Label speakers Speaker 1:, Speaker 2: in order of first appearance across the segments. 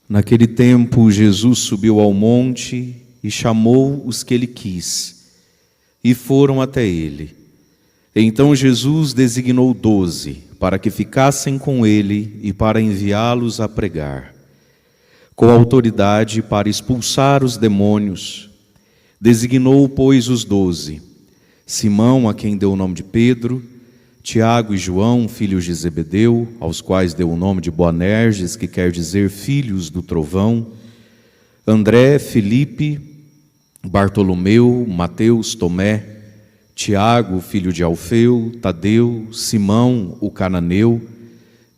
Speaker 1: Naquele tempo, Jesus subiu ao monte e chamou os que ele quis, e foram até ele. Então Jesus designou 12, para que ficassem com ele e para enviá-los a pregar, com autoridade para expulsar os demônios. Designou, pois, os 12, Simão, a quem deu o nome de Pedro, Tiago e João, filhos de Zebedeu, aos quais deu o nome de Boanerges, que quer dizer filhos do trovão, André, Filipe, Bartolomeu, Mateus, Tomé, Tiago, filho de Alfeu, Tadeu, Simão, o cananeu,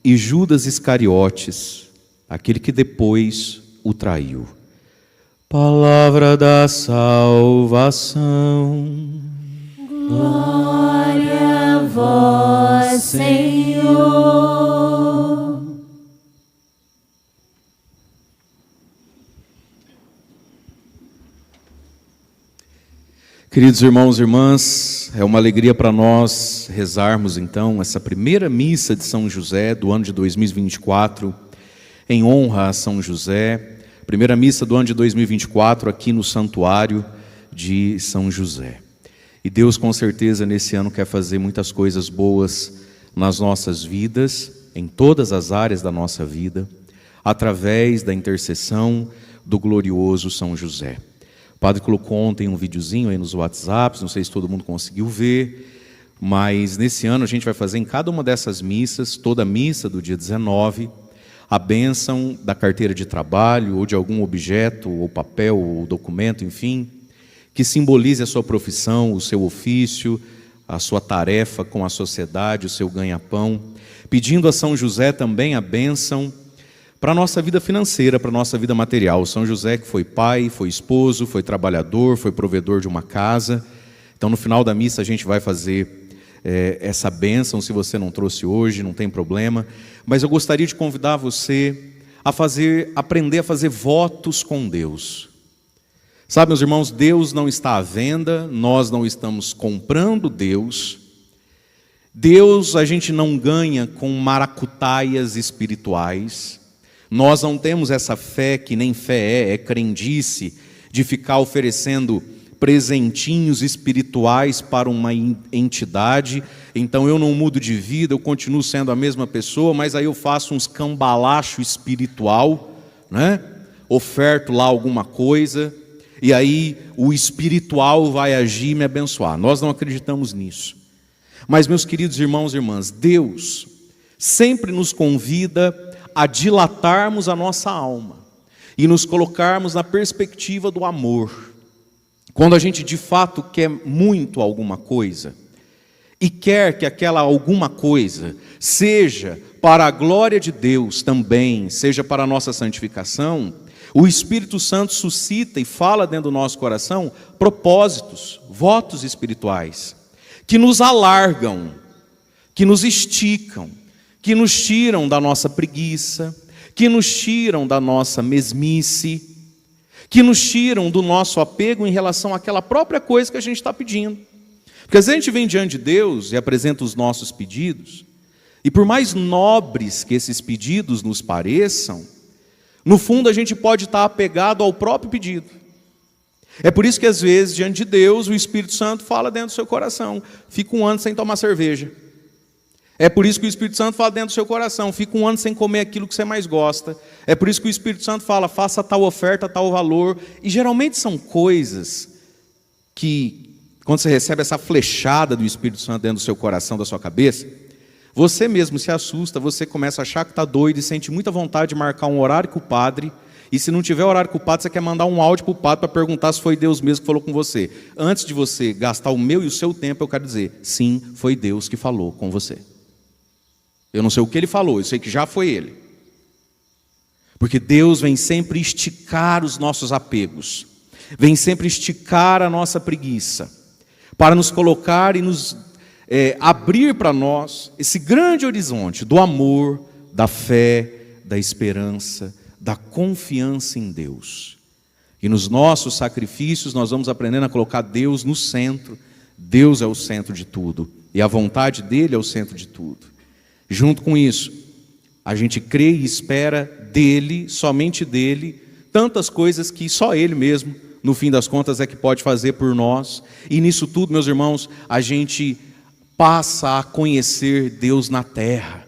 Speaker 1: e Judas Iscariotes, aquele que depois o traiu. Palavra da salvação.
Speaker 2: Glória a vós, Senhor.
Speaker 1: Queridos irmãos e irmãs, é uma alegria para nós rezarmos então essa primeira missa de São José do ano de 2024, em honra a São José, primeira missa do ano de 2024 aqui no Santuário de São José. E Deus com certeza nesse ano quer fazer muitas coisas boas nas nossas vidas, em todas as áreas da nossa vida, através da intercessão do glorioso São José. O padre colocou ontem um videozinho aí nos WhatsApps, não sei se todo mundo conseguiu ver, mas nesse ano a gente vai fazer em cada uma dessas missas, toda missa do dia 19, a bênção da carteira de trabalho, ou de algum objeto, ou papel, ou documento, enfim, que simbolize a sua profissão, o seu ofício, a sua tarefa com a sociedade, o seu ganha-pão, pedindo a São José também a bênção para a nossa vida financeira, para a nossa vida material. São José que foi pai, foi esposo, foi trabalhador, foi provedor de uma casa. Então no final da missa a gente vai fazer essa bênção. Se você não trouxe hoje, não tem problema, mas eu gostaria de convidar você a aprender a fazer votos com Deus. Sabe, meus irmãos, Deus não está à venda, nós não estamos comprando Deus. Deus a gente não ganha com maracutaias espirituais. Nós não temos essa fé que nem fé é crendice, de ficar oferecendo presentinhos espirituais para uma entidade. Então eu não mudo de vida, eu continuo sendo a mesma pessoa, mas aí eu faço uns cambalacho espiritual, né? Oferto lá alguma coisa, e aí o espiritual vai agir e me abençoar. Nós não acreditamos nisso. Mas, meus queridos irmãos e irmãs, Deus sempre nos convida a dilatarmos a nossa alma e nos colocarmos na perspectiva do amor. Quando a gente de fato quer muito alguma coisa e quer que aquela alguma coisa seja para a glória de Deus também, seja para a nossa santificação, o Espírito Santo suscita e fala dentro do nosso coração propósitos, votos espirituais, que nos alargam, que nos esticam, que nos tiram da nossa preguiça, que nos tiram da nossa mesmice, que nos tiram do nosso apego em relação àquela própria coisa que a gente está pedindo. Porque às vezes a gente vem diante de Deus e apresenta os nossos pedidos, e por mais nobres que esses pedidos nos pareçam, no fundo a gente pode estar apegado ao próprio pedido. É por isso que às vezes diante de Deus o Espírito Santo fala dentro do seu coração: fica um ano sem tomar cerveja. É por isso que o Espírito Santo fala dentro do seu coração: fica um ano sem comer aquilo que você mais gosta. É por isso que o Espírito Santo fala: faça tal oferta, tal valor. E geralmente são coisas que, quando você recebe essa flechada do Espírito Santo dentro do seu coração, da sua cabeça, você mesmo se assusta, você começa a achar que está doido e sente muita vontade de marcar um horário com o padre. E se não tiver horário com o padre, você quer mandar um áudio para o padre para perguntar se foi Deus mesmo que falou com você. Antes de você gastar o meu e o seu tempo, eu quero dizer: sim, foi Deus que falou com você. Eu não sei o que ele falou, eu sei que já foi ele. Porque Deus vem sempre esticar os nossos apegos, vem sempre esticar a nossa preguiça, para nos colocar e nos abrir para nós esse grande horizonte do amor, da fé, da esperança, da confiança em Deus. E nos nossos sacrifícios nós vamos aprendendo a colocar Deus no centro. Deus é o centro de tudo, e a vontade dele é o centro de tudo. Junto com isso, A gente crê e espera dele, somente dele, tantas coisas que só ele mesmo, no fim das contas, é que pode fazer por nós. E nisso tudo, meus irmãos, a gente passa a conhecer Deus na terra.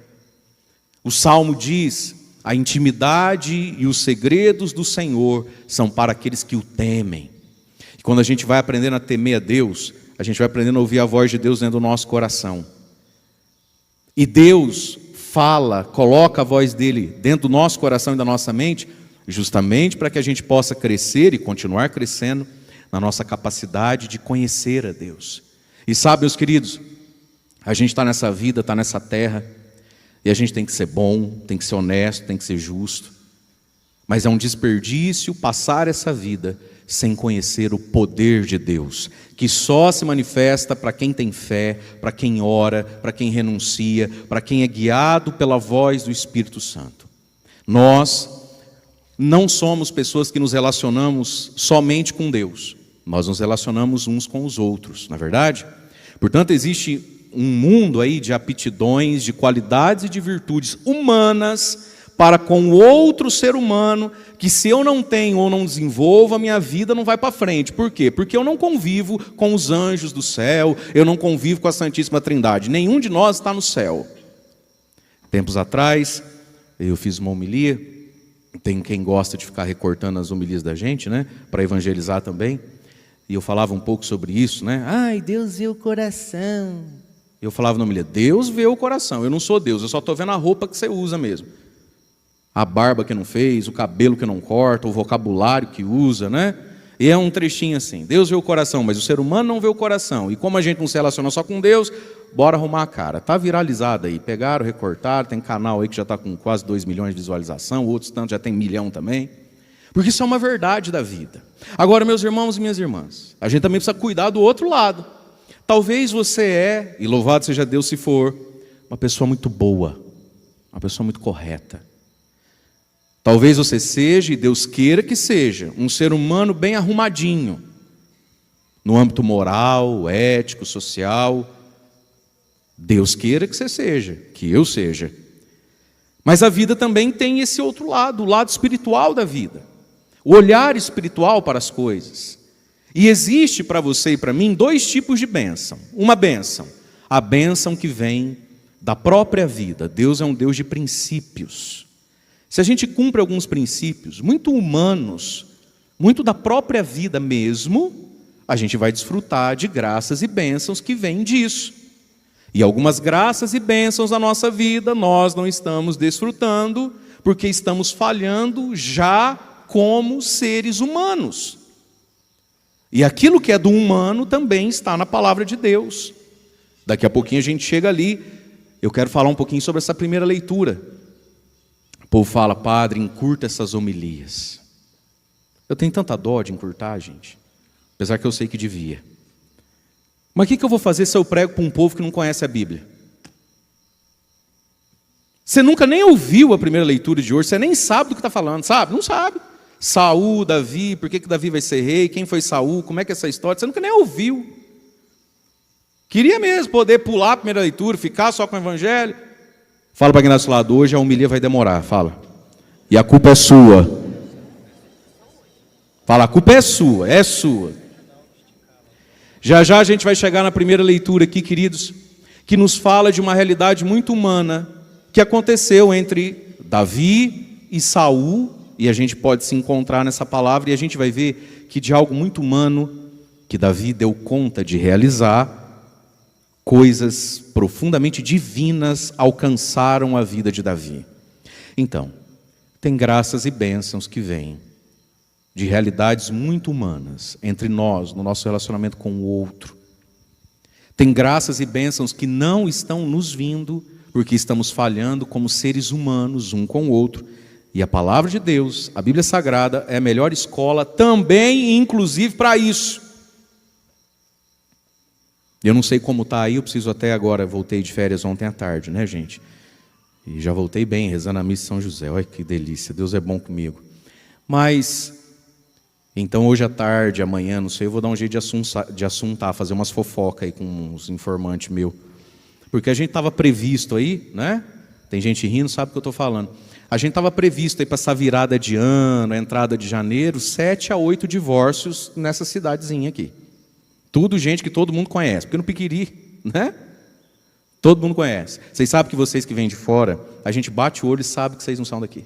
Speaker 1: O Salmo diz: a intimidade e os segredos do Senhor são para aqueles que o temem. E quando a gente vai aprendendo a temer a Deus, a gente vai aprendendo a ouvir a voz de Deus dentro do nosso coração. E Deus fala, coloca a voz dele dentro do nosso coração e da nossa mente, justamente para que a gente possa crescer e continuar crescendo na nossa capacidade de conhecer a Deus. E sabe, meus queridos, a gente está nessa vida, está nessa terra, e a gente tem que ser bom, tem que ser honesto, tem que ser justo. Mas é um desperdício passar essa vida sem conhecer o poder de Deus, que só se manifesta para quem tem fé, para quem ora, para quem renuncia, para quem é guiado pela voz do Espírito Santo. Nós não somos pessoas que nos relacionamos somente com Deus, nós nos relacionamos uns com os outros, não é verdade? Portanto, existe um mundo aí de aptidões, de qualidades e de virtudes humanas para com outro ser humano, que se eu não tenho ou não desenvolvo, a minha vida não vai para frente. Por quê? Porque eu não convivo com os anjos do céu, eu não convivo com a Santíssima Trindade. Nenhum de nós está no céu. Tempos atrás, eu fiz uma homilia, tem quem gosta de ficar recortando as homilias da gente, né? Para evangelizar também. E eu falava um pouco sobre isso, né? Ai, Deus vê o coração. Eu falava na homilia: Deus vê o coração, eu não sou Deus, eu só estou vendo a roupa que você usa mesmo. A barba que não fez, o cabelo que não corta, o vocabulário que usa, né? E é um trechinho assim: Deus vê o coração, mas o ser humano não vê o coração. E como a gente não se relaciona só com Deus, bora arrumar a cara. Está viralizado aí, pegaram, recortaram, tem canal aí que já está com quase 2 milhões de visualização, outros tantos já tem 1 milhão também. Porque isso é uma verdade da vida. Agora, meus irmãos e minhas irmãs, a gente também precisa cuidar do outro lado. Talvez você é, e louvado seja Deus se for, uma pessoa muito boa, uma pessoa muito correta. Talvez você seja, e Deus queira que seja, um ser humano bem arrumadinho, no âmbito moral, ético, social. Deus queira que você seja, que eu seja. Mas a vida também tem esse outro lado, o lado espiritual da vida, o olhar espiritual para as coisas. E existe para você e para mim 2 tipos de bênção. Uma bênção, a bênção que vem da própria vida. Deus é um Deus de princípios. Se a gente cumpre alguns princípios muito humanos, muito da própria vida mesmo, a gente vai desfrutar de graças e bênçãos que vêm disso. E algumas graças e bênçãos da nossa vida nós não estamos desfrutando, porque estamos falhando já como seres humanos. E aquilo que é do humano também está na palavra de Deus. Daqui a pouquinho a gente chega ali. Eu quero falar um pouquinho sobre essa primeira leitura. O povo fala: padre, encurta essas homilias. Eu tenho tanta dó de encurtar, gente, apesar que eu sei que devia. Mas o que eu vou fazer se eu prego para um povo que não conhece a Bíblia? Você nunca nem ouviu a primeira leitura de hoje, você nem sabe do que está falando, sabe? Não sabe. Saul, Davi, por que Davi vai ser rei, quem foi Saul, como é que é essa história, você nunca nem ouviu. Queria mesmo poder pular a primeira leitura, ficar só com o evangelho. Fala para quem está do lado: hoje a homilia vai demorar, fala. E a culpa é sua. Fala: a culpa é sua, é sua. Já já a gente vai chegar na primeira leitura aqui, queridos, que nos fala de uma realidade muito humana que aconteceu entre Davi e Saul, e a gente pode se encontrar nessa palavra, e a gente vai ver que de algo muito humano que Davi deu conta de realizar, coisas profundamente divinas alcançaram a vida de Davi. Então, tem graças e bênçãos que vêm de realidades muito humanas entre nós, no nosso relacionamento com o outro. Tem graças e bênçãos que não estão nos vindo, porque estamos falhando como seres humanos, um com o outro. E a palavra de Deus, a Bíblia Sagrada, é a melhor escola também, inclusive, para isso. Eu não sei como está aí, eu preciso até agora, voltei de férias ontem à tarde, né, gente? E já voltei bem, rezando a missa de São José. Olha que delícia, Deus é bom comigo. Mas, então hoje à tarde, amanhã, não sei, eu vou dar um jeito de assuntar, fazer umas fofocas aí com uns informantes meus. Porque a gente estava previsto aí, né? Tem gente rindo, sabe o que eu estou falando. A gente estava previsto aí para essa virada de ano, a entrada de janeiro, 7 a 8 divórcios nessa cidadezinha aqui. Tudo gente que todo mundo conhece, porque no Piquiri, né? Todo mundo conhece. Vocês sabem que vocês que vêm de fora, a gente bate o olho e sabe que vocês não são daqui.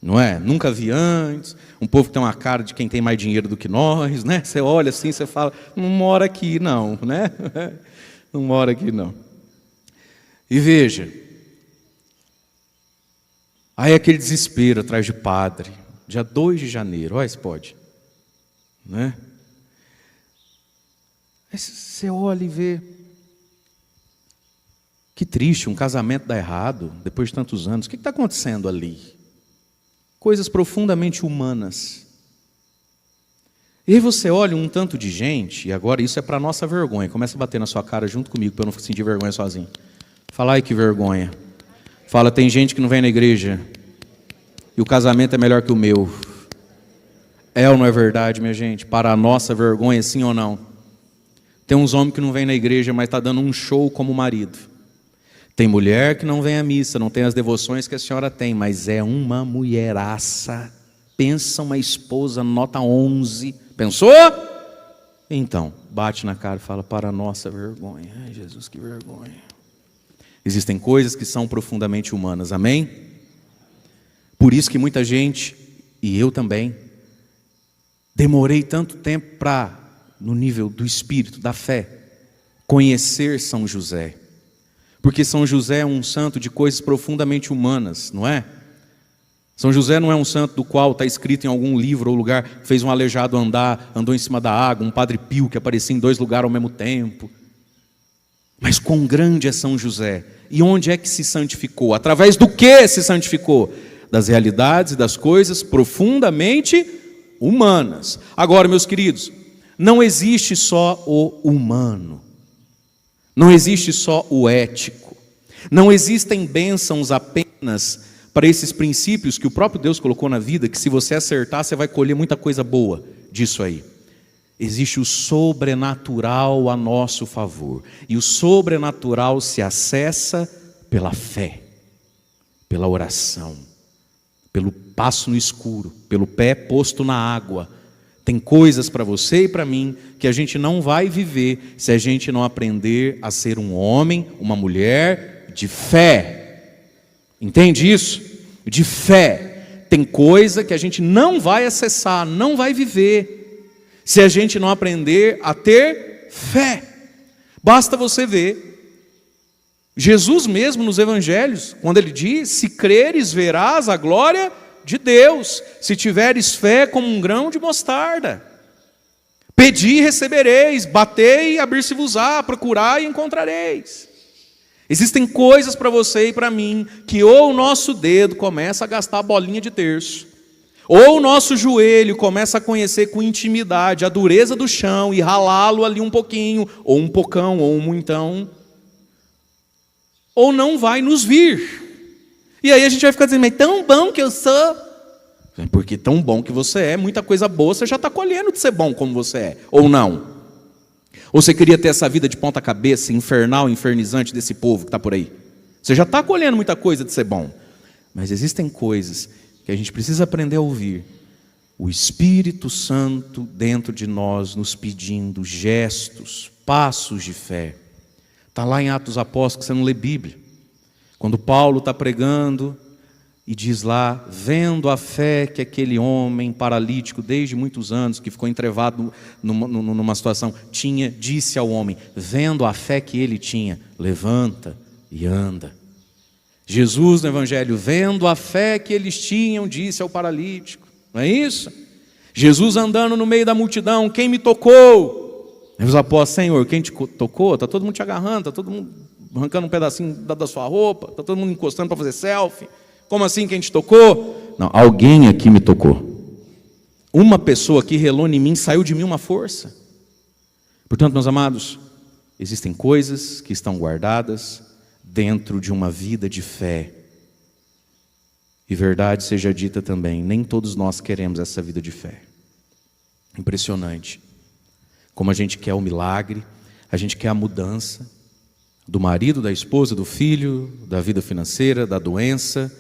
Speaker 1: Não é? Nunca vi antes, um povo que tem uma cara de quem tem mais dinheiro do que nós, né? Você olha assim, você fala, não mora aqui não, né? Não mora aqui não. E veja, aí aquele desespero atrás de padre, dia 2 de janeiro, olha se pode, né? Aí você olha e vê, que triste, um casamento dá errado, depois de tantos anos, o que está acontecendo ali? Coisas profundamente humanas. E aí você olha um tanto de gente, e agora isso é para nossa vergonha, começa a bater na sua cara junto comigo, para eu não sentir vergonha sozinho. Fala, ai que vergonha. Fala, tem gente que não vem na igreja e o casamento é melhor que o meu. É ou não é verdade, minha gente? Para a nossa vergonha, sim ou não? Tem uns homens que não vêm na igreja, mas está dando um show como marido. Tem mulher que não vem à missa, não tem as devoções que a senhora tem, mas é uma mulheraça. Pensa uma esposa nota 11. Pensou? Então, bate na cara e fala, para a nossa vergonha. Ai, Jesus, que vergonha. Existem coisas que são profundamente humanas, amém? Por isso que muita gente, e eu também, demorei tanto tempo para, no nível do espírito, da fé, conhecer São José. Porque São José é um santo de coisas profundamente humanas, não é? São José não é um santo do qual está escrito em algum livro ou lugar, fez um aleijado andar, andou em cima da água, um Padre Pio que aparecia em 2 lugares ao mesmo tempo. Mas quão grande é São José? E onde é que se santificou? Através do que se santificou? Das realidades e das coisas profundamente humanas. Agora, meus queridos, não existe só o humano. Não existe só o ético. Não existem bênçãos apenas para esses princípios que o próprio Deus colocou na vida, que se você acertar, você vai colher muita coisa boa disso aí. Existe o sobrenatural a nosso favor. E o sobrenatural se acessa pela fé, pela oração, pelo passo no escuro, pelo pé posto na água. Tem coisas para você e para mim que a gente não vai viver se a gente não aprender a ser um homem, uma mulher de fé. Entende isso? De fé. Tem coisa que a gente não vai acessar, não vai viver se a gente não aprender a ter fé. Basta você ver Jesus mesmo nos evangelhos, quando ele diz, se creres verás a glória de Deus, se tiveres fé como um grão de mostarda. Pedi e recebereis, batei e abrir-se-vos-á, procurai e encontrareis. Existem coisas para você e para mim, que ou o nosso dedo começa a gastar a bolinha de terço, ou o nosso joelho começa a conhecer com intimidade a dureza do chão e ralá-lo ali um pouquinho, ou um pocão, ou um muitão, ou não vai nos vir. E aí a gente vai ficar dizendo, mas tão bom que eu sou. Porque tão bom que você é, muita coisa boa você já está colhendo de ser bom como você é, ou não? Ou você queria ter essa vida de ponta cabeça, infernal, infernizante desse povo que está por aí? Você já está colhendo muita coisa de ser bom. Mas existem coisas que a gente precisa aprender a ouvir. O Espírito Santo dentro de nós nos pedindo gestos, passos de fé. Está lá em Atos dos Apóstolos, que você não lê Bíblia. Quando Paulo está pregando e diz lá, vendo a fé que aquele homem paralítico, desde muitos anos, que ficou entrevado numa situação, tinha, disse ao homem, vendo a fé que ele tinha, levanta e anda. Jesus no Evangelho, vendo a fé que eles tinham, disse ao paralítico, não é isso? Jesus andando no meio da multidão, quem me tocou? Os apóstolos, Senhor, quem te tocou? Está todo mundo te agarrando, está todo mundo arrancando um pedacinho da sua roupa, está todo mundo encostando para fazer selfie. Como assim quem te tocou? Não, alguém aqui me tocou. Uma pessoa aqui relou em mim, saiu de mim uma força. Portanto, meus amados, existem coisas que estão guardadas dentro de uma vida de fé. E verdade seja dita também, nem todos nós queremos essa vida de fé. Impressionante. Como a gente quer o milagre, a gente quer a mudança, do marido, da esposa, do filho, da vida financeira, da doença,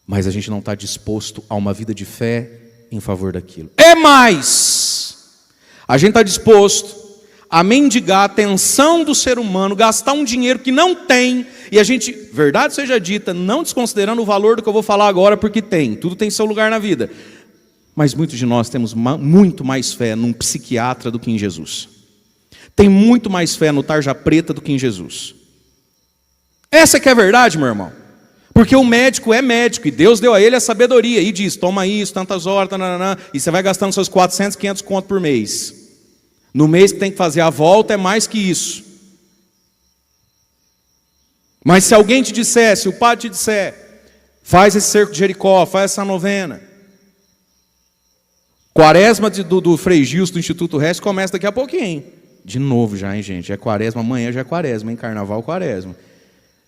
Speaker 1: mas a gente não está disposto a uma vida de fé em favor daquilo. É mais, a gente está disposto a mendigar a atenção do ser humano, gastar um dinheiro que não tem, e a gente, verdade seja dita, não desconsiderando o valor do que eu vou falar agora, porque tem, tudo tem seu lugar na vida, mas muitos de nós temos muito mais fé num psiquiatra do que em Jesus. Tem muito mais fé no tarja preta do que em Jesus. Essa que é a verdade, meu irmão. Porque o médico é médico, e Deus deu a ele a sabedoria, e diz, toma isso, tantas horas, tananana, e você vai gastando seus 400, 500 conto por mês. No mês que tem que fazer a volta é mais que isso. Mas se alguém te disser, se o padre te disser, faz esse cerco de Jericó, faz essa novena. Quaresma do Frei Gilson do Instituto Reste começa daqui a pouquinho. De novo já, hein, gente? É quaresma, amanhã já é quaresma, hein? Carnaval, quaresma.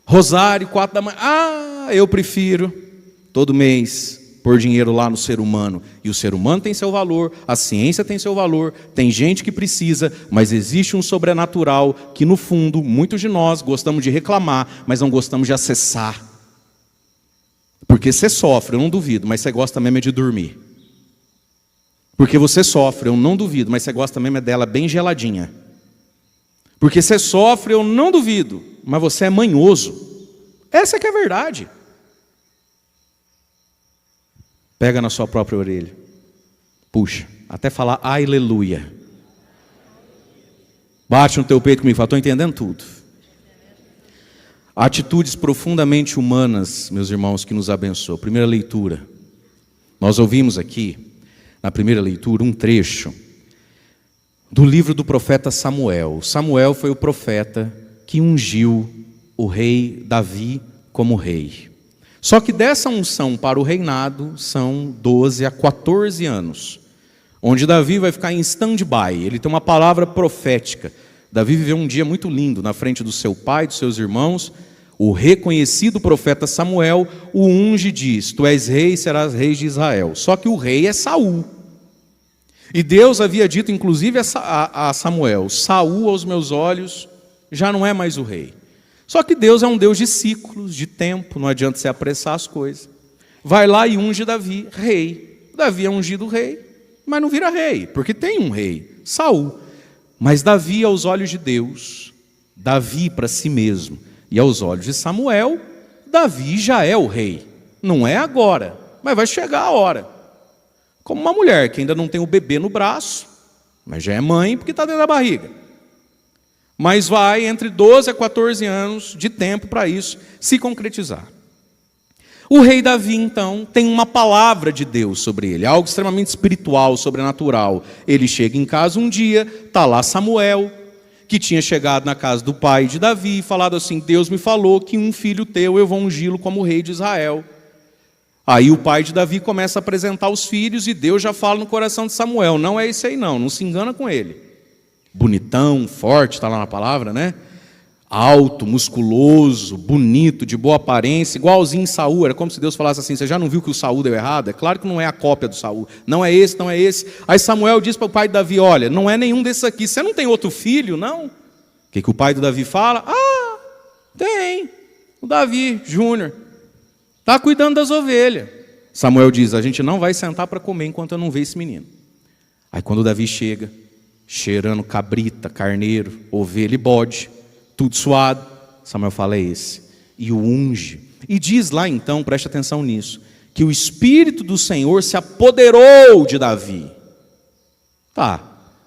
Speaker 1: Rosário, 4 da manhã. Ah, eu prefiro todo mês pôr dinheiro lá no ser humano. E o ser humano tem seu valor, a ciência tem seu valor, tem gente que precisa, mas existe um sobrenatural que, no fundo, muitos de nós gostamos de reclamar, mas não gostamos de acessar. Porque você sofre, eu não duvido, mas você gosta mesmo é de dormir. Porque você sofre, eu não duvido, mas você gosta mesmo é dela bem geladinha. Porque você sofre, eu não duvido, mas você é manhoso. Essa que é a verdade. Pega na sua própria orelha. Puxa, até falar aleluia. Bate no teu peito comigo e fala, estou entendendo tudo. Atitudes profundamente humanas, meus irmãos, que nos abençoam. Primeira leitura. Nós ouvimos aqui, na primeira leitura, um trecho do livro do profeta Samuel. Samuel foi o profeta que ungiu o rei Davi como rei. Só que dessa unção para o reinado são 12 a 14 anos, onde Davi vai ficar em stand-by. Ele tem uma palavra profética. Davi viveu um dia muito lindo na frente do seu pai, dos seus irmãos. O reconhecido profeta Samuel o unge e diz, tu és rei e serás rei de Israel. Só que o rei é Saul. E Deus havia dito, inclusive, a Samuel, Saul aos meus olhos já não é mais o rei. Só que Deus é um Deus de ciclos, de tempo, não adianta você apressar as coisas. Vai lá e unge Davi, rei. Davi é ungido rei, mas não vira rei, porque tem um rei, Saul. Mas Davi, aos olhos de Deus, Davi para si mesmo, e aos olhos de Samuel, Davi já é o rei. Não é agora, mas vai chegar a hora. Como uma mulher que ainda não tem o bebê no braço, mas já é mãe porque está dentro da barriga. Mas vai entre 12 a 14 anos de tempo para isso se concretizar. O rei Davi, então, tem uma palavra de Deus sobre ele, algo extremamente espiritual, sobrenatural. Ele chega em casa um dia, está lá Samuel, que tinha chegado na casa do pai de Davi e falado assim, Deus me falou que um filho teu eu vou ungí-lo como rei de Israel. Aí o pai de Davi começa a apresentar os filhos e Deus já fala no coração de Samuel, não é esse aí não se engana com ele. Bonitão, forte, está lá na palavra, né? Alto, musculoso, bonito, de boa aparência, igualzinho Saul. Era como se Deus falasse assim, você já não viu que o Saul deu errado? É claro que não é a cópia do Saul, não é esse, não é esse. Aí Samuel diz para o pai de Davi, olha, não é nenhum desses aqui, você não tem outro filho, não? O que o pai do Davi fala? Ah, tem, o Davi Júnior, está cuidando das ovelhas. Samuel diz, a gente não vai sentar para comer enquanto eu não ver esse menino. Aí quando o Davi chega, cheirando cabrita, carneiro, ovelha e bode, tudo suado, Samuel fala, é esse, e o unge, e diz lá então, preste atenção nisso, que o Espírito do Senhor se apoderou de Davi. Tá,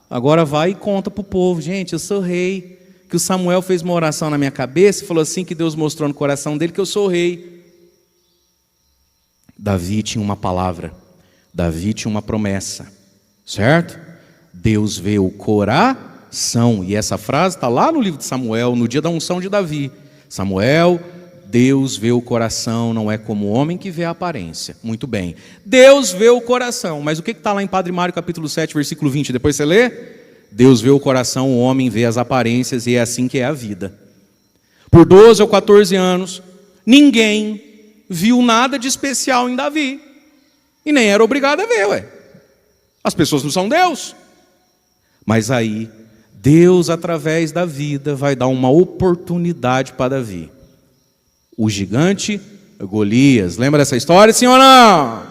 Speaker 1: agora vai e conta para o povo, gente, eu sou rei, que o Samuel fez uma oração na minha cabeça, e falou assim que Deus mostrou no coração dele que eu sou rei. Davi tinha uma palavra, Davi tinha uma promessa, certo? Deus vê o coração, e essa frase está lá no livro de Samuel, no dia da unção de Davi. Samuel, Deus vê o coração, não é como o homem que vê a aparência. Muito bem, Deus vê o coração, mas o que está lá em Padre Mário capítulo 7, versículo 20, depois você lê? Deus vê o coração, o homem vê as aparências, e é assim que é a vida. Por 12 ou 14 anos, ninguém viu nada de especial em Davi, e nem era obrigado a ver, ué. As pessoas não são Deus. Mas aí, Deus, através da vida, vai dar uma oportunidade para Davi. O gigante Golias. Lembra dessa história, sim ou não?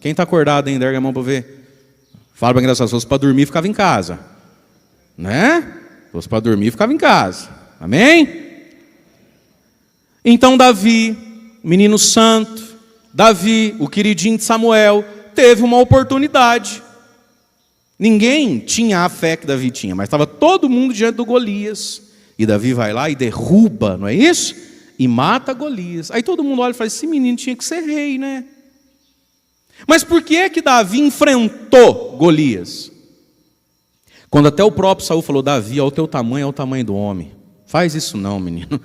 Speaker 1: Quem está acordado ainda? Erga a mão para ver. Fala para engraçado, se fosse para dormir, ficava em casa. Né? Se fosse para dormir, ficava em casa. Amém? Então Davi, menino santo, Davi, o queridinho de Samuel, teve uma oportunidade. Ninguém tinha a fé que Davi tinha, mas estava todo mundo diante do Golias. E Davi vai lá e derruba, não é isso? E mata Golias. Aí todo mundo olha e fala, esse menino tinha que ser rei, né? Mas por que é que Davi enfrentou Golias? Quando até o próprio Saul falou, Davi, ao teu tamanho é o tamanho do homem. Faz isso não, menino.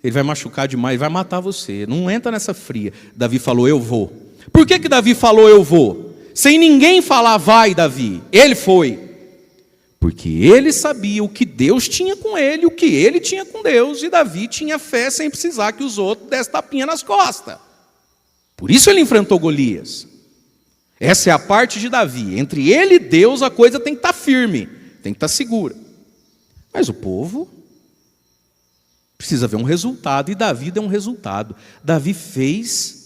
Speaker 1: Ele vai machucar demais, vai matar você. Não entra nessa fria. Davi falou, eu vou. Por que Davi falou, eu vou? Sem ninguém falar, vai, Davi. Ele foi. Porque ele sabia o que Deus tinha com ele, o que ele tinha com Deus. E Davi tinha fé sem precisar que os outros dessem tapinha nas costas. Por isso ele enfrentou Golias. Essa é a parte de Davi. Entre ele e Deus a coisa tem que estar firme, tem que estar segura. Mas o povo precisa ver um resultado, e Davi deu um resultado. Davi fez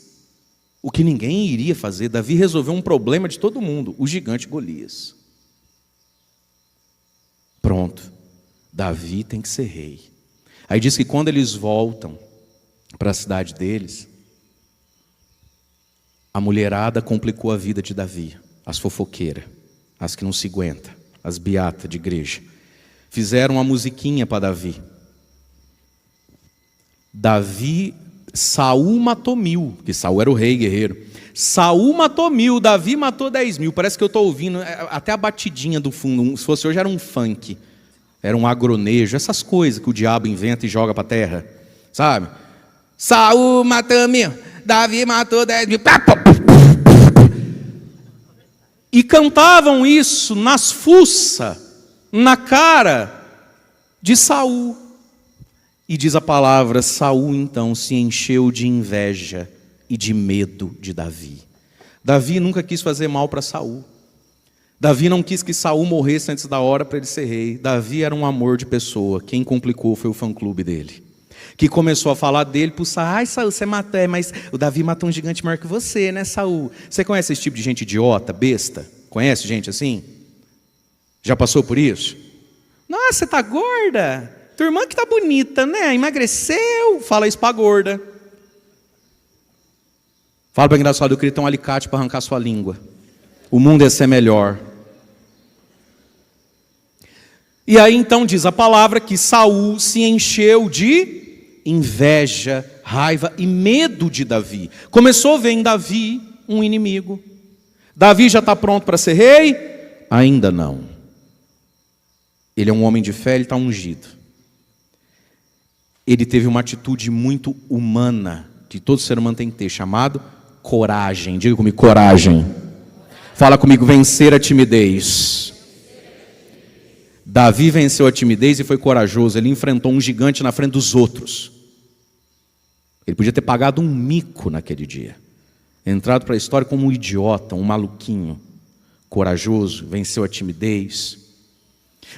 Speaker 1: o que ninguém iria fazer. Davi resolveu um problema de todo mundo, o gigante Golias. Pronto, Davi tem que ser rei. Aí diz que quando eles voltam para a cidade deles, a mulherada complicou a vida de Davi, as fofoqueiras, as que não se aguentam, as beatas de igreja. Fizeram uma musiquinha para Davi. Saul matou 1000, porque Saul era o rei guerreiro. Saul matou 1000, Davi matou 10.000. Parece que eu estou ouvindo até a batidinha do fundo. Se fosse hoje era um funk, era um agronejo, essas coisas que o diabo inventa e joga para a terra, sabe? Saul matou 1000, Davi matou 10.000. E cantavam isso nas fuças, na cara de Saul. E diz a palavra, Saul então se encheu de inveja e de medo de Davi. Davi nunca quis fazer mal para Saul. Davi não quis que Saul morresse antes da hora para ele ser rei. Davi era um amor de pessoa. Quem complicou foi o fã-clube dele, que começou a falar dele para o Saul. Ai, Saul, você matou, mas o Davi matou um gigante maior que você, né, Saul? Você conhece esse tipo de gente idiota, besta? Conhece gente assim? Já passou por isso? Nossa, você tá gorda? Tua irmã que tá bonita, né? Emagreceu. Fala isso pra gorda. Fala pra engraçado, eu queria ter um alicate para arrancar sua língua. O mundo ia ser melhor. E aí então diz a palavra que Saul se encheu de inveja, raiva e medo de Davi. Começou a ver em Davi um inimigo. Davi já está pronto para ser rei? Ainda não. Ele é um homem de fé, ele está ungido. Ele teve uma atitude muito humana, que todo ser humano tem que ter, chamado coragem. Diga comigo, coragem. Fala comigo, vencer a timidez. Davi venceu a timidez e foi corajoso. Ele enfrentou um gigante na frente dos outros. Ele podia ter pagado um mico naquele dia. Entrado para a história como um idiota, um maluquinho. Corajoso, venceu a timidez.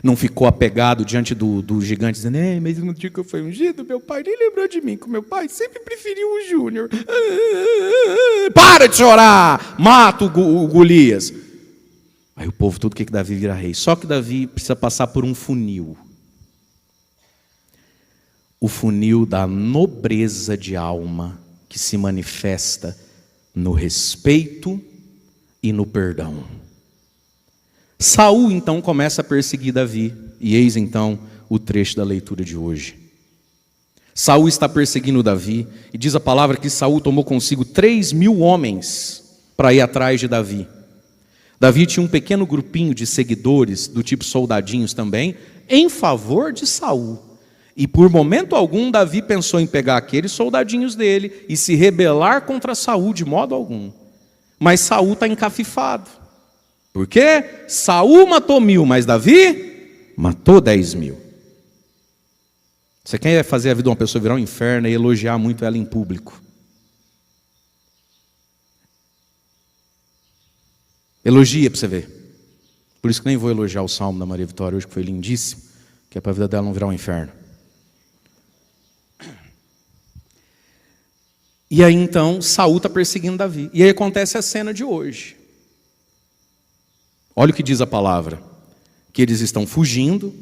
Speaker 1: Não ficou apegado diante do gigante, dizendo, mas no dia que eu fui ungido, meu pai nem lembrou de mim, que meu pai sempre preferiu o Júnior. Para de chorar! Mata o Golias. Aí o povo tudo quer que Davi vira rei. Só que Davi precisa passar por um funil. O funil da nobreza de alma, que se manifesta no respeito e no perdão. Saul então começa a perseguir Davi, e eis então o trecho da leitura de hoje. Saul está perseguindo Davi, e diz a palavra que Saul tomou consigo 3.000 homens para ir atrás de Davi. Davi tinha um pequeno grupinho de seguidores, do tipo soldadinhos também, em favor de Saul. E por momento algum Davi pensou em pegar aqueles soldadinhos dele e se rebelar contra Saul de modo algum. Mas Saul está encafifado. Por quê? Saul matou 1000, mas Davi matou 10.000. Você quer fazer a vida de uma pessoa virar um inferno e elogiar muito ela em público? Elogia para você ver. Por isso que nem vou elogiar o salmo da Maria Vitória hoje, que foi lindíssimo, que é para a vida dela não virar um inferno. E aí então Saul está perseguindo Davi. E aí acontece a cena de hoje. Olha o que diz a palavra. Que eles estão fugindo.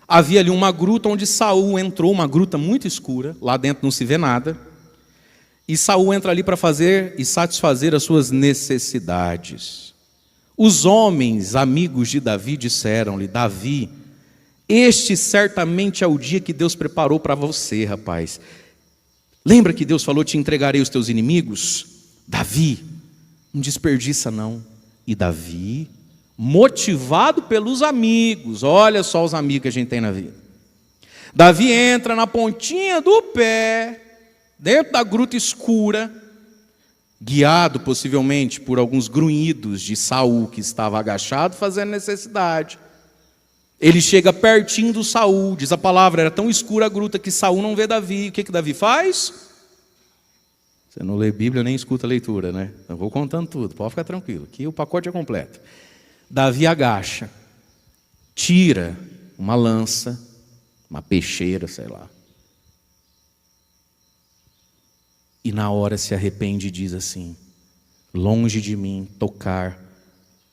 Speaker 1: Havia ali uma gruta onde Saul entrou, uma gruta muito escura. Lá dentro não se vê nada. E Saul entra ali para fazer e satisfazer as suas necessidades. Os homens, amigos de Davi, disseram-lhe: Davi, este certamente é o dia que Deus preparou para você, rapaz. Lembra que Deus falou: te entregarei os teus inimigos? Davi, não desperdiça não. E Davi, motivado pelos amigos, olha só os amigos que a gente tem na vida. Davi entra na pontinha do pé, dentro da gruta escura, guiado possivelmente por alguns grunhidos de Saul, que estava agachado fazendo necessidade. Ele chega pertinho do Saul, diz a palavra, era tão escura a gruta que Saul não vê Davi. O que Davi faz? Você não lê Bíblia nem escuta a leitura, né? Eu vou contando tudo, pode ficar tranquilo, que o pacote é completo. Davi agacha, tira uma lança, uma peixeira, sei lá. E na hora se arrepende e diz assim: longe de mim tocar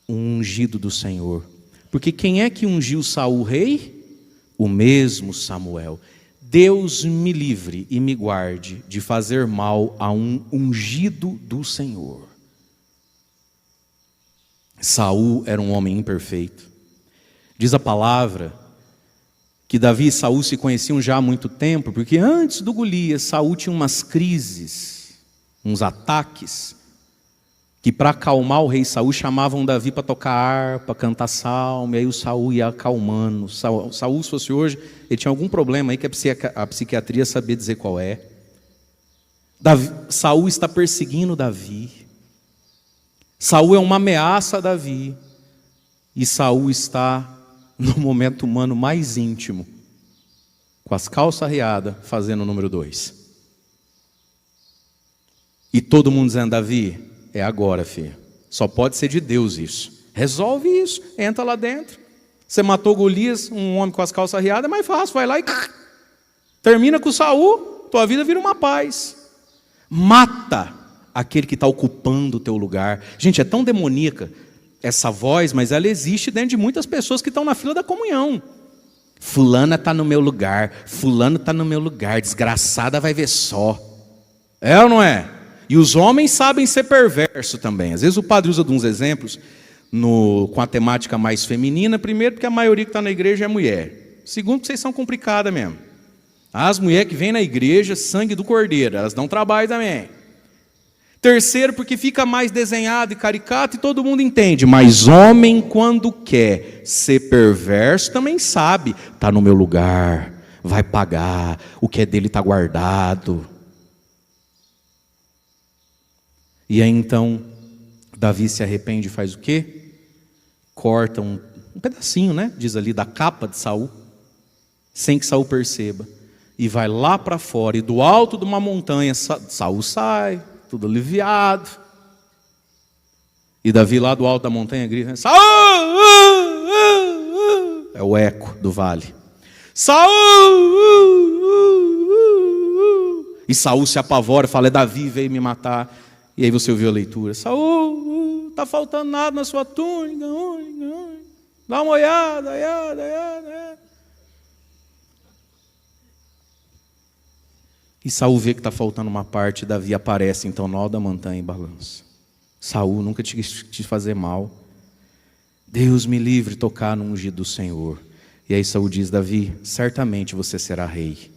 Speaker 1: o ungido do Senhor. Porque quem é que ungiu Saul rei? O mesmo Samuel. Deus me livre e me guarde de fazer mal a um ungido do Senhor. Saul era um homem imperfeito. Diz a palavra que Davi e Saul se conheciam já há muito tempo, porque antes do Golias, Saul tinha umas crises, uns ataques, que para acalmar o rei Saul chamavam Davi para tocar harpa, cantar salmo, e aí o Saul ia acalmando. Saul, se fosse hoje, ele tinha algum problema aí que a psiquiatria sabia dizer qual é. Saul está perseguindo Davi. Saul é uma ameaça a Davi. E Saul está no momento humano mais íntimo, com as calças arreadas, fazendo o número 2. E todo mundo dizendo: Davi, é agora, filho. Só pode ser de Deus isso. Resolve isso, entra lá dentro. Você matou Golias, um homem com as calças arriadas, é mais fácil, vai lá e termina com Saul, tua vida vira uma paz. Mata aquele que está ocupando o teu lugar. Gente, é tão demoníaca essa voz, mas ela existe dentro de muitas pessoas que estão na fila da comunhão. Fulana está no meu lugar, fulano está no meu lugar, desgraçada vai ver só. É ou não é? E os homens sabem ser perverso também. Às vezes o padre usa de uns exemplos com a temática mais feminina. Primeiro, porque a maioria que está na igreja é mulher. Segundo, porque vocês são complicadas mesmo. As mulheres que vêm na igreja, sangue do cordeiro, elas dão trabalho também. Terceiro, porque fica mais desenhado e caricato e todo mundo entende. Mas homem, quando quer ser perverso, também sabe. Está no meu lugar, vai pagar, o que é dele está guardado. E aí então, Davi se arrepende e faz o quê? Corta um pedacinho, né? Diz ali, da capa de Saul, sem que Saul perceba. E vai lá para fora, e do alto de uma montanha, Saul sai, tudo aliviado. E Davi lá do alto da montanha grita: Saul! É o eco do vale. Saul! E Saul se apavora e fala: é Davi, veio me matar. E aí você ouviu a leitura: Saul, está faltando nada na sua túnica, dá uma olhada, olhada. E Saul vê que está faltando uma parte, Davi aparece então no alto da montanha e balança. Saul, nunca te quis fazer mal. Deus me livre de tocar no ungido do Senhor. E aí Saul diz: Davi, certamente você será rei,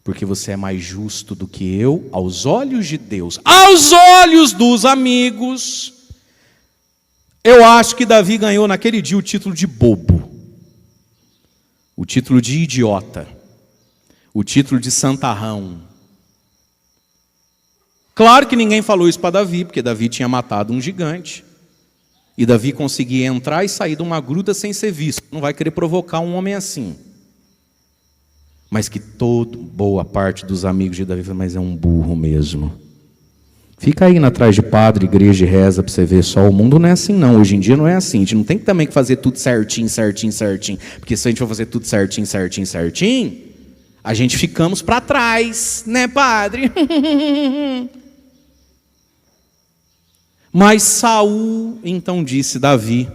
Speaker 1: porque você é mais justo do que eu aos olhos de Deus. Aos olhos dos amigos, eu acho que Davi ganhou naquele dia o título de bobo, o título de idiota, o título de santarrão. Claro que ninguém falou isso para Davi, porque Davi tinha matado um gigante. E Davi conseguia entrar e sair de uma gruta sem ser visto. Não vai querer provocar um homem assim. Mas que boa parte dos amigos de Davi falaram: mas é um burro mesmo. Fica aí atrás de padre, igreja e reza para você ver só. O mundo não é assim não, hoje em dia não é assim. A gente não tem que também fazer tudo certinho. Porque se a gente for fazer tudo certinho, a gente ficamos para trás, né, padre? Mas Saul então disse: Davi,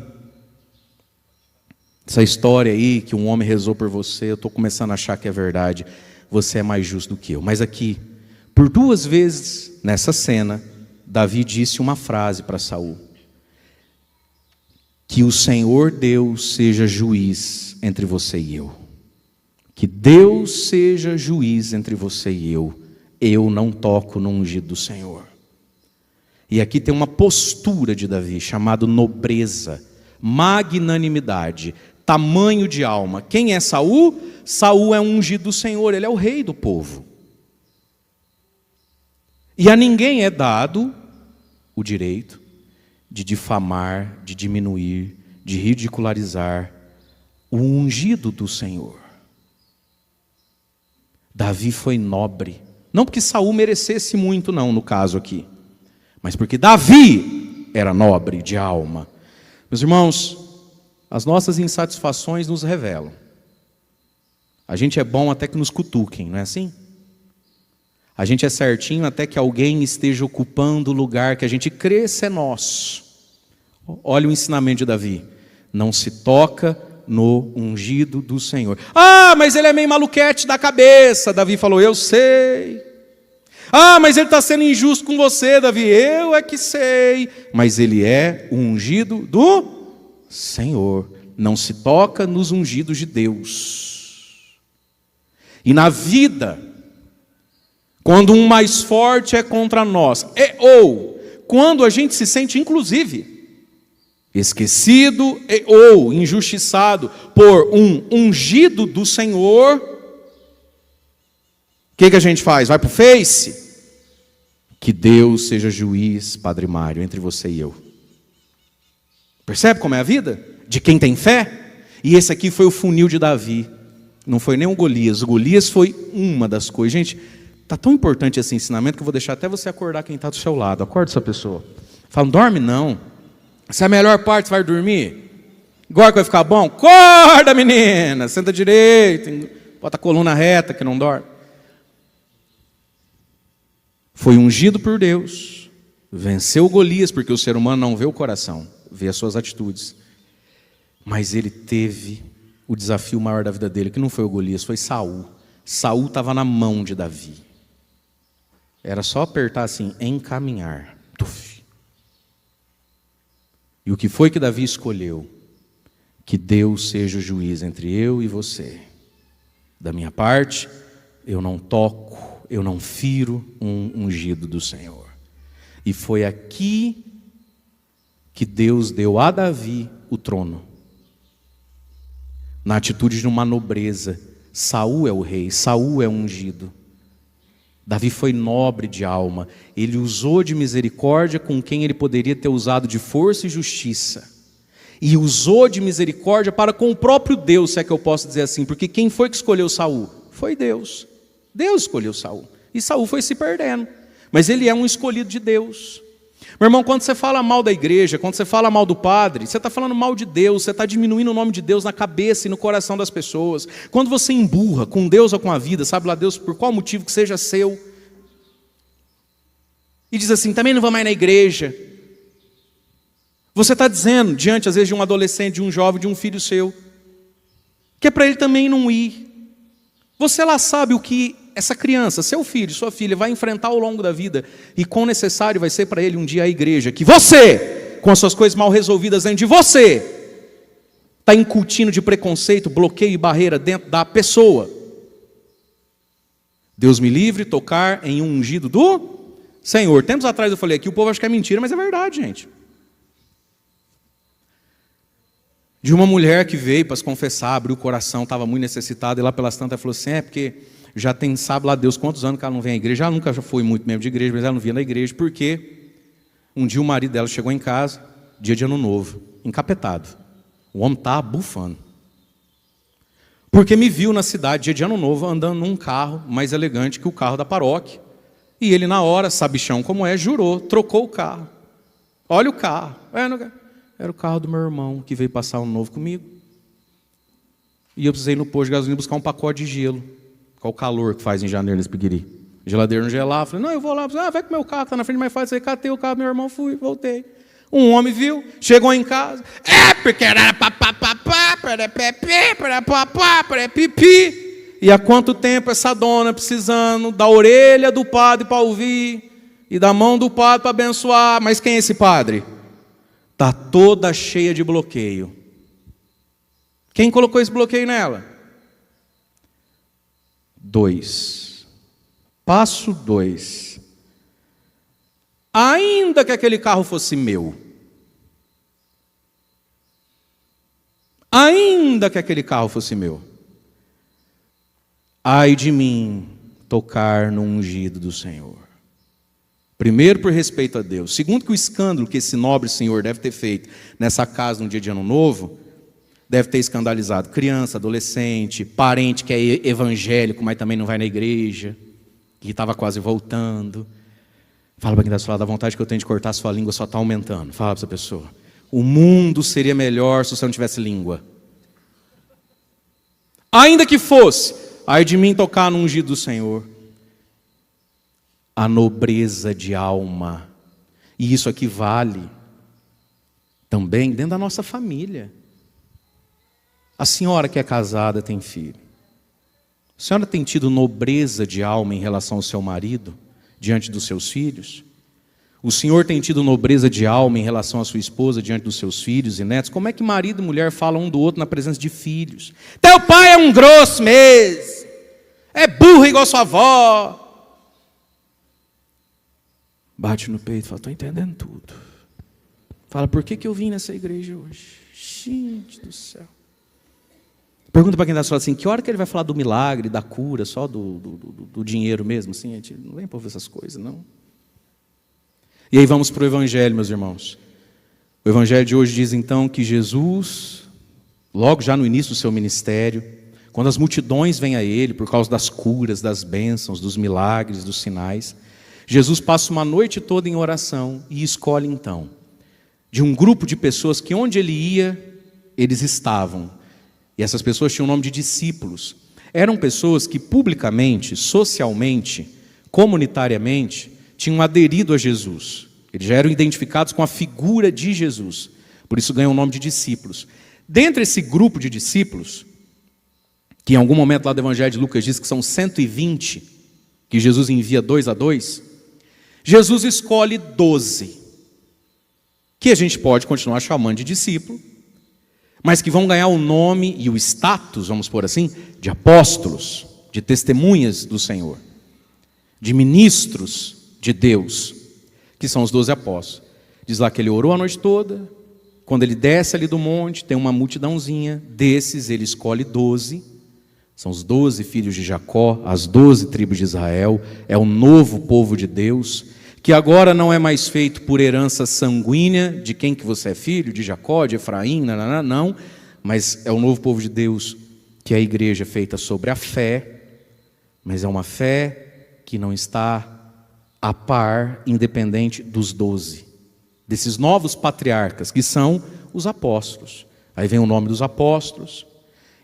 Speaker 1: essa história aí que um homem rezou por você, eu estou começando a achar que é verdade. Você é mais justo do que eu. Mas aqui, por 2 vezes nessa cena, Davi disse uma frase para Saul: que o Senhor Deus seja juiz entre você e eu. Que Deus seja juiz entre você e eu. Eu não toco no ungido do Senhor. E aqui tem uma postura de Davi, chamada nobreza, magnanimidade, tamanho de alma. Quem é Saul? Saul é um ungido do Senhor, ele é o rei do povo. E a ninguém é dado o direito de difamar, de diminuir, de ridicularizar o ungido do Senhor. Davi foi nobre, não porque Saul merecesse muito não, no caso aqui, mas porque Davi era nobre de alma. Meus irmãos, as nossas insatisfações nos revelam. A gente é bom até que nos cutuquem, não é assim? A gente é certinho até que alguém esteja ocupando o lugar que a gente crê ser nosso. Olha o ensinamento de Davi: não se toca no ungido do Senhor. Ah, mas ele é meio maluquete da cabeça. Davi falou: eu sei. Ah, mas ele está sendo injusto com você, Davi. Eu é que sei. Mas ele é o ungido do Senhor. Não se toca nos ungidos de Deus. E na vida, quando um mais forte é contra nós, ou quando a gente se sente, inclusive, esquecido ou injustiçado por um ungido do Senhor, o que a gente faz? Vai para o Face? Que Deus seja juiz, Padre Mário, entre você e eu. Percebe como é a vida? De quem tem fé? E esse aqui foi o funil de Davi. Não foi nem o Golias. O Golias foi uma das coisas. Gente, está tão importante esse ensinamento que eu vou deixar até você acordar quem está do seu lado. Acorda essa pessoa. Fala: não dorme não. Essa é a melhor parte, você vai dormir? Agora que vai ficar bom? Acorda, menina. Senta direito. Bota a coluna reta que não dorme. Foi ungido por Deus. Venceu Golias, porque o ser humano não vê o coração, vê as suas atitudes. Mas ele teve o desafio maior da vida dele, que não foi o Golias, foi Saul. Saul estava na mão de Davi. Era só apertar assim, encaminhar. Tuf. E o que foi que Davi escolheu? Que Deus seja o juiz entre eu e você. Da minha parte, eu não toco, eu não firo um ungido do Senhor. E foi aqui que Deus deu a Davi o trono. Na atitude de uma nobreza. Saul é o rei, Saul é o ungido. Davi foi nobre de alma. Ele usou de misericórdia com quem ele poderia ter usado de força e justiça. E usou de misericórdia para com o próprio Deus, se é que eu posso dizer assim. Porque quem foi que escolheu Saul? Foi Deus. Deus escolheu Saul. E Saul foi se perdendo. Mas ele é um escolhido de Deus. Meu irmão, quando você fala mal da igreja, quando você fala mal do padre, você está falando mal de Deus, você está diminuindo o nome de Deus na cabeça e no coração das pessoas. Quando você emburra com Deus ou com a vida, sabe lá Deus por qual motivo que seja seu, e diz assim: também não vou mais na igreja. Você está dizendo, diante às vezes de um adolescente, de um jovem, de um filho seu, que é para ele também não ir. Você lá sabe o que essa criança, seu filho, sua filha, vai enfrentar ao longo da vida, e quão necessário vai ser para ele um dia a igreja, que você, com as suas coisas mal resolvidas dentro de você, está incutindo de preconceito, bloqueio e barreira dentro da pessoa. Deus me livre tocar em um ungido do Senhor. Tempos atrás eu falei aqui, o povo acha que é mentira, mas é verdade, gente. De uma mulher que veio para se confessar, abriu o coração, estava muito necessitada, e lá pelas tantas ela falou assim: porque já tem, sabe lá Deus quantos anos que ela não vem à igreja. Ela nunca já foi muito membro de igreja, mas ela não vinha na igreja, porque um dia o marido dela chegou em casa, dia de ano novo, encapetado. O homem estava bufando. Porque me viu na cidade, dia de ano novo, andando num carro mais elegante que o carro da paróquia. E ele na hora, sabichão como é, jurou, trocou o carro. Olha o carro. Era o carro do meu irmão, que veio passar ano novo comigo. E eu precisei ir no posto de gasolina buscar um pacote de gelo. Qual o calor que faz em janeiro nesse Piquiri? Geladeira não gelava. Falei, não, eu vou lá. Vai com o meu carro, que está na frente, mais fácil. Aí catei o carro do meu irmão, fui, voltei. Um homem viu, chegou em casa. Porque era papapá, pipi. E há quanto tempo essa dona precisando da orelha do padre para ouvir e da mão do padre para abençoar. Mas quem é esse padre? Está toda cheia de bloqueio. Quem colocou esse bloqueio nela? 2. Passo 2. Ainda que aquele carro fosse meu, ainda que aquele carro fosse meu, ai de mim tocar no ungido do Senhor. Primeiro, por respeito a Deus. Segundo, que o escândalo que esse nobre senhor deve ter feito nessa casa no dia de Ano Novo, deve ter escandalizado criança, adolescente, parente que é evangélico, mas também não vai na igreja, que estava quase voltando. Fala para quem está do seu lado, a vontade que eu tenho de cortar a sua língua só está aumentando. Fala para essa pessoa. O mundo seria melhor se você não tivesse língua. Ainda que fosse, ai de mim tocar no ungido do Senhor. A nobreza de alma. E isso aqui vale também dentro da nossa família. A senhora que é casada tem filho. A senhora tem tido nobreza de alma em relação ao seu marido, diante dos seus filhos? O senhor tem tido nobreza de alma em relação à sua esposa, diante dos seus filhos e netos? Como é que marido e mulher falam um do outro na presença de filhos? Teu pai é um grosso mesmo. É burro igual sua avó. Bate no peito e fala, estou entendendo tudo. Fala, por que eu vim nessa igreja hoje? Gente do céu. Pergunta para quem está falando assim, que hora que ele vai falar do milagre, da cura, só do dinheiro mesmo? Assim, a gente não vem para ouvir essas coisas, não. E aí vamos para o Evangelho, meus irmãos. O Evangelho de hoje diz então que Jesus, logo já no início do seu ministério, quando as multidões vêm a Ele, por causa das curas, das bênçãos, dos milagres, dos sinais, Jesus passa uma noite toda em oração e escolhe então, de um grupo de pessoas que onde Ele ia, eles estavam. E essas pessoas tinham o nome de discípulos. Eram pessoas que publicamente, socialmente, comunitariamente, tinham aderido a Jesus. Eles já eram identificados com a figura de Jesus. Por isso ganham o nome de discípulos. Dentre esse grupo de discípulos, que em algum momento lá do Evangelho de Lucas diz que são 120, que Jesus envia 2 a 2, Jesus escolhe 12, que a gente pode continuar chamando de discípulo, mas que vão ganhar o nome e o status, vamos pôr assim, de apóstolos, de testemunhas do Senhor, de ministros de Deus, que são os 12 apóstolos. Diz lá que ele orou a noite toda, quando ele desce ali do monte, tem uma multidãozinha, desses ele escolhe 12, são os 12 filhos de Jacó, as 12 tribos de Israel, é o novo povo de Deus, que agora não é mais feito por herança sanguínea, de quem que você é filho, de Jacó, de Efraim, não, mas é o novo povo de Deus, que é a igreja feita sobre a fé, mas é uma fé que não está a par, independente dos 12, desses novos patriarcas, que são os apóstolos. Aí vem o nome dos apóstolos,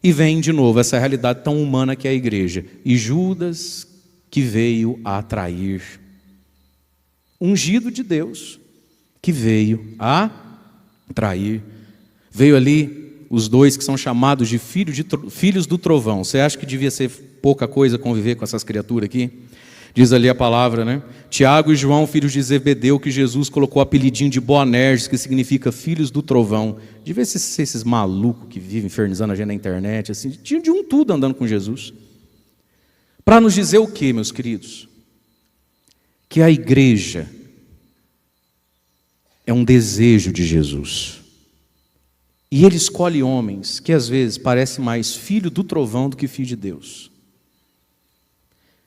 Speaker 1: e vem de novo essa realidade tão humana que é a igreja. E Judas, que veio a trair. Ungido de Deus, que veio a trair. Veio ali os 2 que são chamados de filhos do trovão. Você acha que devia ser pouca coisa conviver com essas criaturas aqui? Diz ali a palavra, né? Tiago e João, filhos de Zebedeu, que Jesus colocou o apelidinho de Boanerges, que significa filhos do trovão. Devia ser esses malucos que vivem infernizando a gente na internet, assim, tinha de um tudo andando com Jesus. Para nos dizer o quê, meus queridos? Que a igreja é um desejo de Jesus. E ele escolhe homens que às vezes parecem mais filho do trovão do que filho de Deus.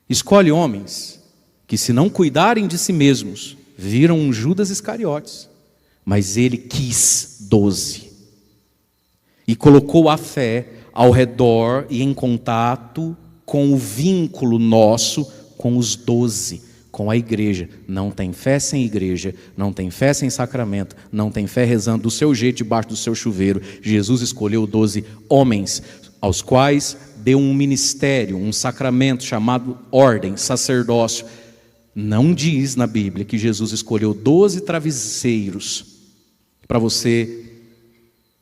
Speaker 1: Escolhe homens que, se não cuidarem de si mesmos, viram um Judas Iscariotes, mas ele quis 12 e colocou a fé ao redor e em contato com o vínculo nosso com os 12, com a igreja. Não tem fé sem igreja, não tem fé sem sacramento, não tem fé rezando do seu jeito, debaixo do seu chuveiro. Jesus escolheu 12 homens, aos quais deu um ministério, um sacramento chamado ordem, sacerdócio. Não diz na Bíblia que Jesus escolheu 12 travesseiros para você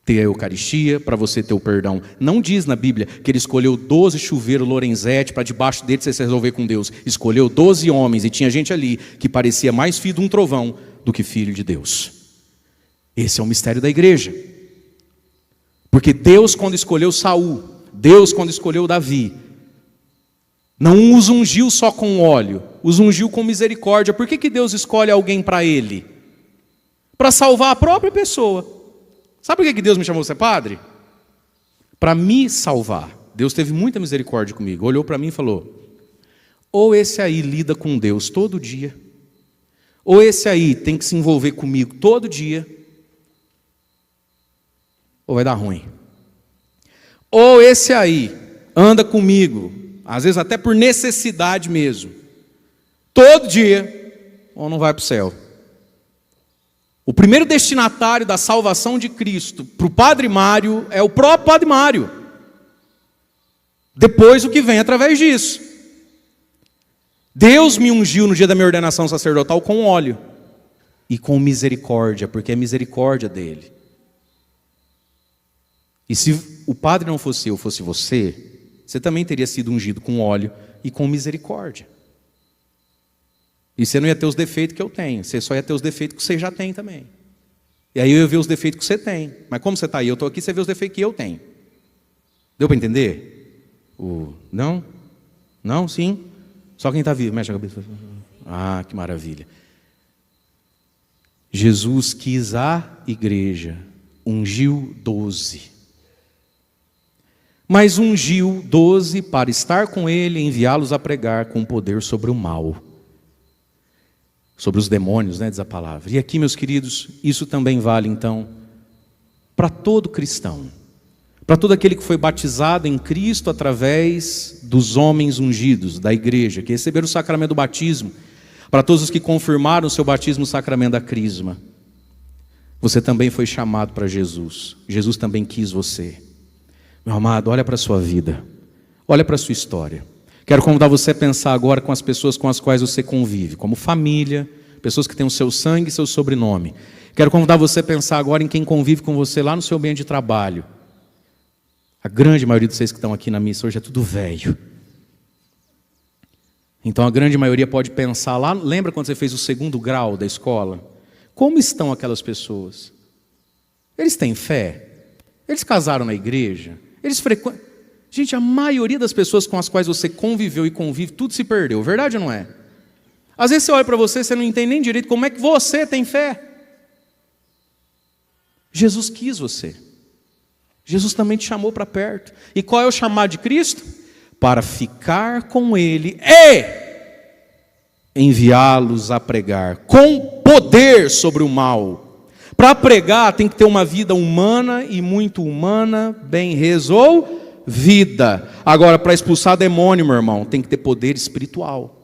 Speaker 1: ter a Eucaristia, para você ter o perdão. Não diz na Bíblia que ele escolheu 12 chuveiros Lorenzetti para debaixo dele você se resolver com Deus. Escolheu 12 homens e tinha gente ali que parecia mais filho de um trovão do que filho de Deus. Esse é o mistério da igreja. Porque Deus, quando escolheu Saul, Deus, quando escolheu Davi, não os ungiu só com óleo, os ungiu com misericórdia. Por que Deus escolhe alguém para ele? Para salvar a própria pessoa. Sabe por que Deus me chamou para ser padre? Para me salvar. Deus teve muita misericórdia comigo. Olhou para mim e falou: ou esse aí lida com Deus todo dia, ou esse aí tem que se envolver comigo todo dia, ou vai dar ruim. Ou esse aí anda comigo, às vezes até por necessidade mesmo, todo dia, ou não vai para o céu. O primeiro destinatário da salvação de Cristo para o Padre Mário é o próprio Padre Mário. Depois o que vem através disso. Deus me ungiu no dia da minha ordenação sacerdotal com óleo e com misericórdia, porque é misericórdia dele. E se o Padre não fosse eu, fosse você, você também teria sido ungido com óleo e com misericórdia. E você não ia ter os defeitos que eu tenho, você só ia ter os defeitos que você já tem também. E aí eu ia ver os defeitos que você tem. Mas como você está aí, eu estou aqui, você vê os defeitos que eu tenho. Deu para entender? Não? Não? Sim? Só quem está vivo, mexe a cabeça. Ah, que maravilha. Jesus quis a igreja, ungiu 12. Mas ungiu 12 para estar com ele e enviá-los a pregar com poder sobre o mal. Sobre os demônios, diz a palavra. E aqui, meus queridos, isso também vale, então, para todo cristão. Para todo aquele que foi batizado em Cristo através dos homens ungidos, da igreja, que receberam o sacramento do batismo. Para todos os que confirmaram o seu batismo no sacramento da crisma. Você também foi chamado para Jesus. Jesus também quis você. Meu amado, olha para a sua vida. Olha para a sua história. Quero convidar você a pensar agora com as pessoas com as quais você convive, como família, pessoas que têm o seu sangue e seu sobrenome. Quero convidar você a pensar agora em quem convive com você lá no seu ambiente de trabalho. A grande maioria de vocês que estão aqui na missa hoje é tudo velho. Então a grande maioria pode pensar lá, lembra quando você fez o 2º grau da escola? Como estão aquelas pessoas? Eles têm fé? Eles casaram na igreja? Eles frequentam? Gente, a maioria das pessoas com as quais você conviveu e convive, tudo se perdeu, verdade ou não é? Às vezes você olha para você, você não entende nem direito como é que você tem fé. Jesus quis você. Jesus também te chamou para perto. E qual é o chamado de Cristo? Para ficar com Ele e enviá-los a pregar com poder sobre o mal. Para pregar tem que ter uma vida humana e muito humana, bem resolvida. Agora, para expulsar demônio, meu irmão, tem que ter poder espiritual.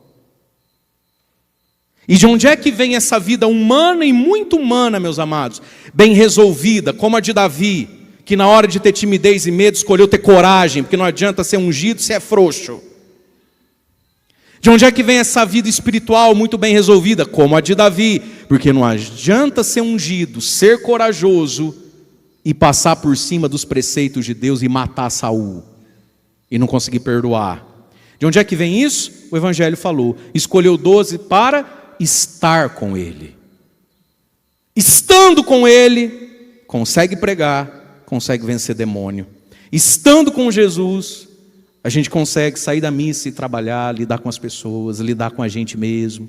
Speaker 1: E de onde é que vem essa vida humana e muito humana, meus amados? Bem resolvida, como a de Davi, que na hora de ter timidez e medo escolheu ter coragem, porque não adianta ser ungido se é frouxo. De onde é que vem essa vida espiritual muito bem resolvida, como a de Davi? Porque não adianta ser ungido, ser corajoso e passar por cima dos preceitos de Deus e matar Saul e não conseguir perdoar. De onde é que vem isso? O Evangelho falou, escolheu 12 para estar com Ele. Estando com Ele, consegue pregar, consegue vencer demônio. Estando com Jesus, a gente consegue sair da missa e trabalhar, lidar com as pessoas, lidar com a gente mesmo.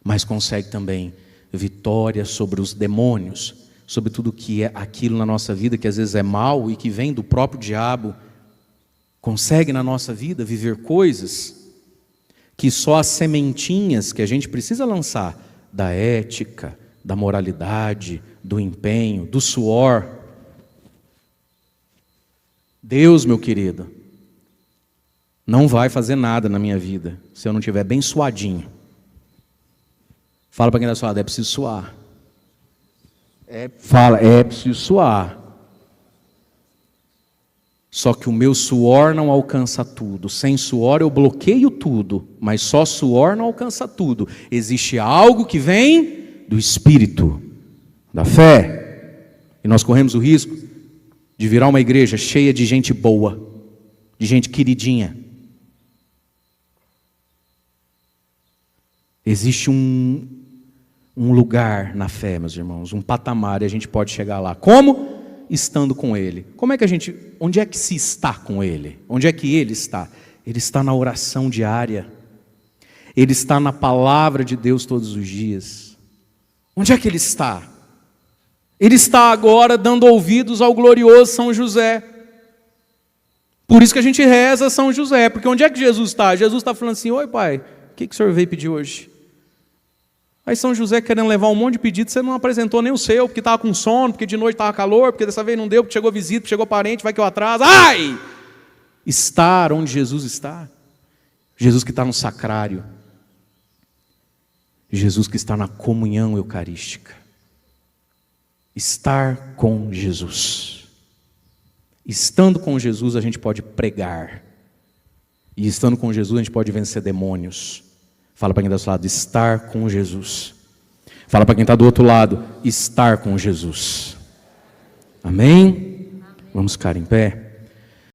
Speaker 1: Mas consegue também vitória sobre os demônios, sobre tudo que é aquilo na nossa vida que às vezes é mal e que vem do próprio diabo. Consegue na nossa vida viver coisas que só as sementinhas que a gente precisa lançar, da ética, da moralidade, do empenho, do suor. Deus, meu querido, não vai fazer nada na minha vida se eu não estiver bem suadinho. Fala para quem está suado, é preciso suar. É preciso suar. Só que o meu suor não alcança tudo. Sem suor eu bloqueio tudo, mas só suor não alcança tudo. Existe algo que vem do Espírito, da fé. E nós corremos o risco de virar uma igreja cheia de gente boa, de gente queridinha. Existe um lugar na fé, meus irmãos, um patamar, e a gente pode chegar lá. Como? Estando com Ele. Onde é que se está com Ele? Onde é que Ele está? Ele está na oração diária. Ele está na palavra de Deus todos os dias. Onde é que Ele está? Ele está agora dando ouvidos ao glorioso São José. Por isso que a gente reza São José, porque onde é que Jesus está? Jesus está falando assim, oi pai, o que o senhor veio pedir hoje? Aí São José querendo levar um monte de pedido, você não apresentou nem o seu, porque estava com sono, porque de noite estava calor, porque dessa vez não deu, porque chegou visita, porque chegou parente, vai que eu atraso. Ai! Estar onde Jesus está. Jesus que está no sacrário. Jesus que está na comunhão eucarística. Estar com Jesus. Estando com Jesus a gente pode pregar. E estando com Jesus a gente pode vencer demônios. Fala para quem está do seu lado, estar com Jesus. Fala para quem está do outro lado, estar com Jesus. Amém? Vamos ficar em pé.